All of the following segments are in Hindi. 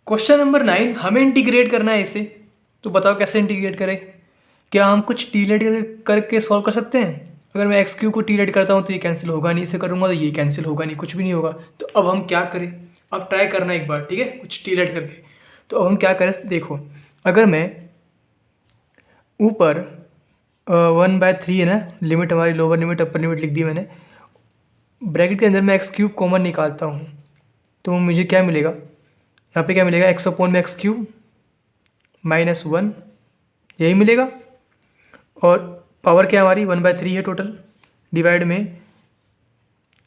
क्वेश्चन नंबर 9 हमें इंटीग्रेट करना है इसे। तो बताओ कैसे इंटीग्रेट करें। क्या हम कुछ टीलेट करके सॉल्व कर सकते हैं। अगर मैं एक्स क्यू को टीलेट करता हूँ तो ये कैंसिल होगा नहीं, इसे करूँगा तो ये कैंसिल होगा नहीं, कुछ भी नहीं होगा। तो अब हम क्या करें। अब ट्राई करना एक बार, ठीक है, कुछ टीलेट करके। तो अब हम क्या करें, देखो। अगर मैं ऊपर 1/3 है ना, लिमिट हमारी लोअर लिमिट अपर लिमिट लिख दी मैंने। ब्रैकेट के अंदर मैं एक्स क्यूब कॉमन निकालता हूँ तो मुझे क्या मिलेगा, यहाँ पे क्या मिलेगा, एक्स अपॉन में एक्स क्यूब -1, यही मिलेगा। और पावर क्या हमारी 1/3 है टोटल, डिवाइड में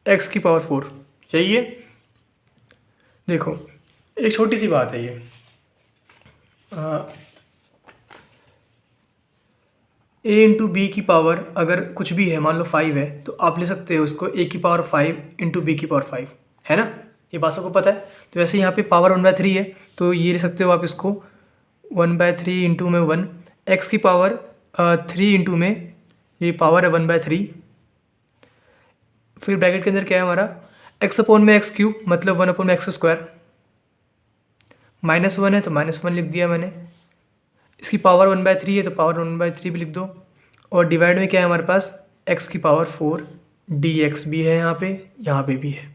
एक्स की पावर 4, यही है। देखो एक छोटी सी बात है ये, ए इंटू बी की पावर अगर कुछ भी है, मान लो 5 है, तो आप ले सकते हो उसको ए की पावर 5 इंटू बी की पावर 5, है ना। ये बात सबको पता है। तो वैसे यहाँ पे पावर 1/3 है तो ये ले सकते हो आप इसको 1/3 इंटू में 1, एक्स की पावर 3 इंटू में ये पावर है 1/3। फिर ब्रैकेट के अंदर क्या है हमारा, एक्स अपॉन में एक्स क्यूब मतलब 1 अपॉन में एक्स स्क्वायर, -1 है तो -1 लिख दिया मैंने। इसकी पावर 1/3 है तो पावर 1/3 भी लिख दो। और डिवाइड में क्या है हमारे पास, x की पावर 4 dx भी है, यहाँ पे भी है,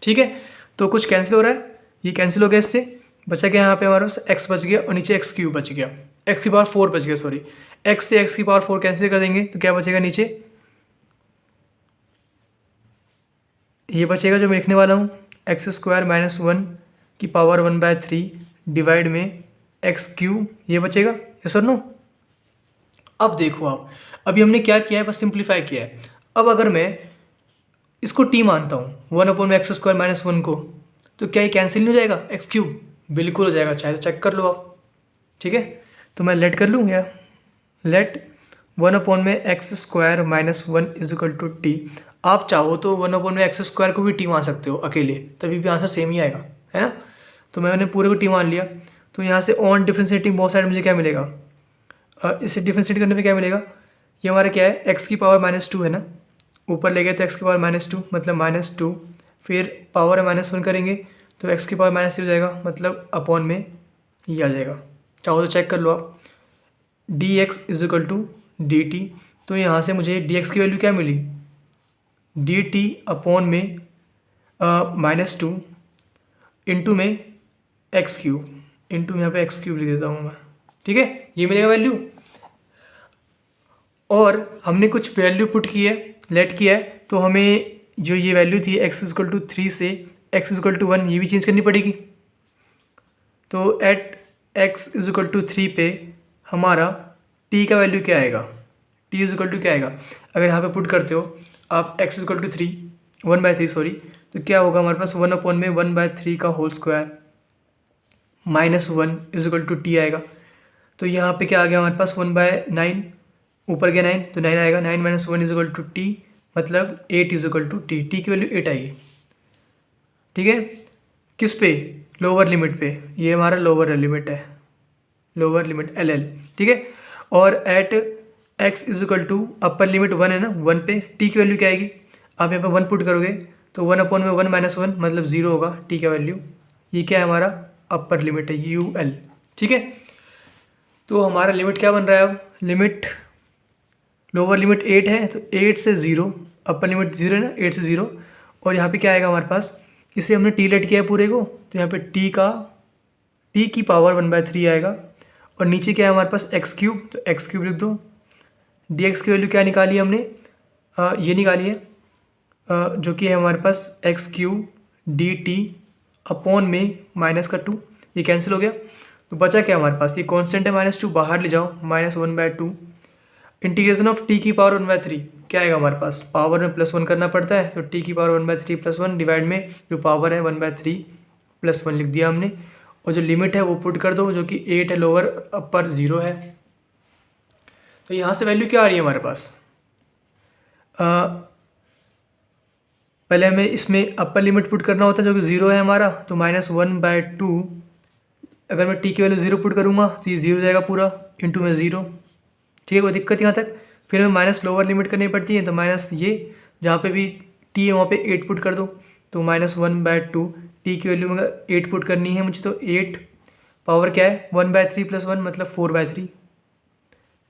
ठीक है। तो कुछ कैंसिल हो रहा है, ये कैंसिल हो गया, इससे बचा क्या यहाँ पे हमारे पास x बच गया और नीचे एक्स क्यूब बच गया, x की पावर 4 बच गया, सॉरी। x से x की पावर 4 कैंसिल कर देंगे तो क्या बचेगा नीचे, ये बचेगा जो मैं लिखने वाला हूँ, x² -1 की पावर 1/3 डिवाइड में एक्स क्यूब, ये बचेगा, यस और नो। अब देखो आप, अभी हमने क्या किया है, बस सिंप्लीफाई किया है। अब अगर मैं इसको टी मानता हूँ 1 अपॉन में एक्स स्क्वायर -1 को, तो क्या ये कैंसिल नहीं हो जाएगा, एक्स क्यूब बिल्कुल हो जाएगा, चाहे तो चेक कर लो आप, ठीक है। तो मैं लेट कर लूँ या लेट 1 अपॉन में x² -1 इजिकल टू टी। आप चाहो तो 1 अपॉन में x² को भी टी मान सकते हो अकेले, तभी भी आंसर सेम ही आएगा, है ना। तो मैंने पूरे को टी मान लिया। तो यहाँ से ऑन डिफ्रेंशिएटिंग बोथ साइड मुझे क्या मिलेगा, इसे डिफ्रेंशिएट करने पे क्या मिलेगा, ये हमारा क्या है, एक्स की पावर -2 है ना, ऊपर ले गए तो एक्स की पावर -2 मतलब -2, फिर पावर -1 करेंगे तो एक्स की पावर -3 हो जाएगा, मतलब अपॉन में ये आ जाएगा। चाहो तो चेक कर लो आप, d x is equal to d t. तो यहाँ से मुझे डी एक्स की वैल्यू क्या मिली, डी टी अपॉन में -2 इंटू में एक्स क्यूब, इंटू यहाँ पे एक्स क्यूब लिख देता हूँ मैं, ठीक है, ये मिलेगा वैल्यू। और हमने कुछ वैल्यू पुट की है, लेट किया है, तो हमें जो ये वैल्यू थी x इक्वल टू 3 से x इक्वल टू 1 ये भी चेंज करनी पड़ेगी। तो एट x इक्वल टू 3 पे हमारा t का वैल्यू क्या आएगा, t इक्वल टू क्या आएगा, अगर यहाँ पे पुट करते हो आप x इक्वल टू 3 1/3 सॉरी, तो क्या होगा हमारे पास 1 अपॉन में 1/3 का whole square -1 equal to t आएगा। तो यहाँ पे क्या आ गया हमारे पास 1/9, ऊपर गया 9 तो 9 आएगा, 9 - 1 इक्वल टू टी मतलब 8 इक्वल टू टी, टी की वैल्यू 8 आएगी, ठीक है। किस पे, लोअर लिमिट पे, ये हमारा लोअर लिमिट है, लोअर लिमिट एल एल, ठीक है। और at x is equal to upper limit 1 है ना, 1 पे टी की वैल्यू क्या आएगी, आप यहाँ पे 1 पुट करोगे तो 1 अपॉन में 1 -1 मतलब 0 होगा टी का वैल्यू, ये क्या है हमारा अपर लिमिट है यू एल, ठीक है। तो हमारा लिमिट क्या बन रहा है, अब लिमिट लोअर लिमिट 8 है तो 8 से 0, अपर लिमिट 0 है ना, 8 से 0, और यहाँ पे क्या आएगा हमारे पास, इसे हमने टी लेट किया है पूरे को, तो यहाँ पे टी की पावर 1/3 आएगा। और नीचे क्या है हमारे पास एक्स क्यूब, तो एक्स क्यूब लिख दो। डी एक्स की वैल्यू क्या निकाली हमने, ये निकाली है, जो कि है हमारे पास x cube D T upon में -2, ये कैंसिल हो गया। तो बचा क्या हमारे पास, ये कांस्टेंट है -2, बाहर ले जाओ -1/2, इंटीग्रेशन ऑफ टी की पावर 1/3 क्या आएगा हमारे पास, पावर में +1 करना पड़ता है, तो टी की पावर 1/3 +1 डिवाइड में जो पावर है 1/3 +1 लिख दिया हमने। और जो लिमिट है वो पुट कर दो, जो कि 8 है लोअर, अपर 0 है। तो यहाँ से वैल्यू क्या आ रही है हमारे पास, पहले हमें इसमें अपर लिमिट पुट करना होता है जो कि 0 है हमारा, तो -1/2, अगर मैं टी की वैल्यू 0 पुट करूँगा तो ये 0 हो जाएगा पूरा, इंटू में 0, ठीक है, कोई दिक्कत यहाँ तक। फिर हमें माइनस लोअर लिमिट करनी पड़ती है, तो माइनस ये जहाँ पे भी टी है वहाँ पे 8 पुट कर दो, तो -1/2 टी की वैल्यू में 8 पुट करनी है मुझे, तो 8 पावर क्या है 1/3 + 1 मतलब 4/3,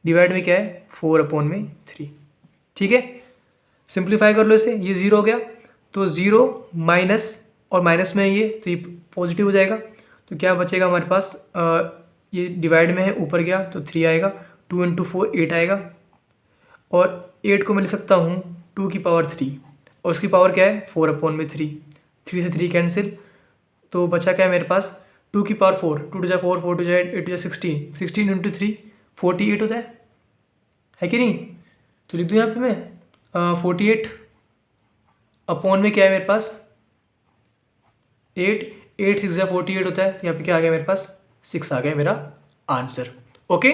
डिवाइड में क्या है 4/3। ठीक है, सिंप्लीफाई कर लो इसे, ये 0 हो गया तो 0 माइनस और माइनस में है ये तो ये पॉजिटिव हो जाएगा। तो क्या बचेगा हमारे पास, ये डिवाइड में है ऊपर गया तो 3 आएगा, 2 × 4 8 आएगा, और 8 को मैं लिख सकता हूँ 2 की पावर 3 और उसकी पावर क्या है 4/3, 3 से 3 कैंसिल, तो बचा क्या है मेरे पास 2 की पावर 4, 2 × 4, 4 × 8, 8 × 16, 16 × 3 48 होता है कि नहीं। तो लिख दूँ यहाँ पे मैं 48 अपॉन में क्या है मेरे पास 8, 8 6 48 होता है, तो यहाँ पे क्या आ गया मेरे पास 6 आ गया मेरा आंसर। ओके।